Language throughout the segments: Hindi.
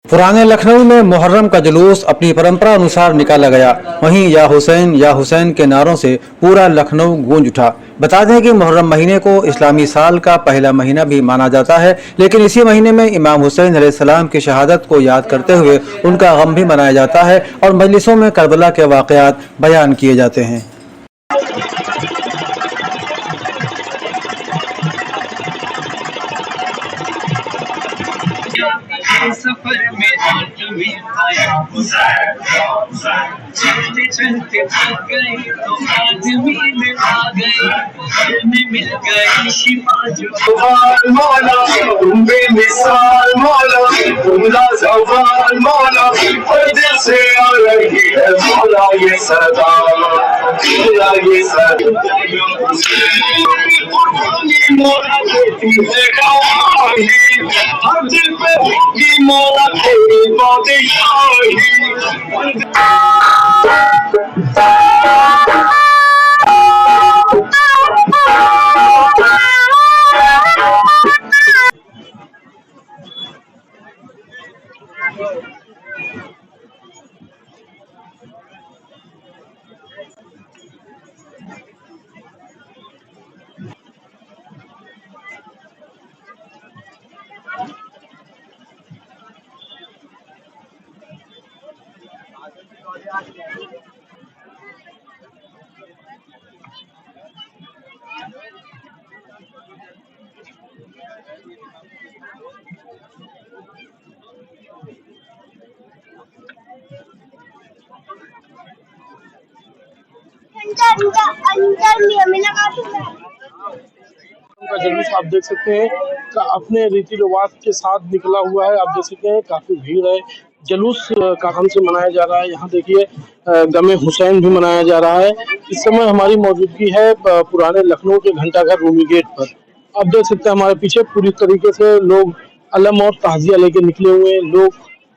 पुराने लखनऊ में मुहर्रम का जुलूस अपनी परंपरा अनुसार निकाला गया। वहीं या हुसैन के नारों से पूरा लखनऊ गूंज उठा। बता दें कि मुहर्रम महीने को इस्लामी साल का पहला महीना भी माना जाता है, लेकिन इसी महीने में इमाम हुसैन अलैहिस्सलाम की शहादत को याद करते हुए उनका गम भी मनाया जाता है और मजलिसों में करबला के वाक़यात बयान किए जाते हैं। सफर में चलते चलते थक गए तो आदमी में आ गए मिल गई शिफा जो मौला तुम बेमिसाल मौला तुम लाजवाब मौला और दिल से आ रही है मौला ये सदा मौला ये सदा मौला देती है हर दिल पे होगी मौला तेरी बादशाही। का जुलूस आप देख सकते हैं अपने रीति रिवाज के साथ निकला हुआ है। आप देख सकते हैं काफी भीड़ है। जुलूस का नाम से मनाया जा रहा है। यहाँ देखिए गमे हुसैन भी मनाया जा रहा है। इस समय हमारी मौजूदगी है पुराने लखनऊ के घंटाघर रूमी गेट पर। आप देख सकते हैं हमारे पीछे पूरी तरीके से लोग अलम और ताजिया लेके निकले हुए हैं। लोग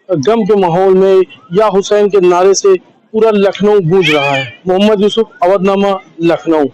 गम के माहौल में या हुसैन के नारे से पूरा लखनऊ गूंज रहा है। मोहम्मद यूसुफ, अवधनामा, लखनऊ।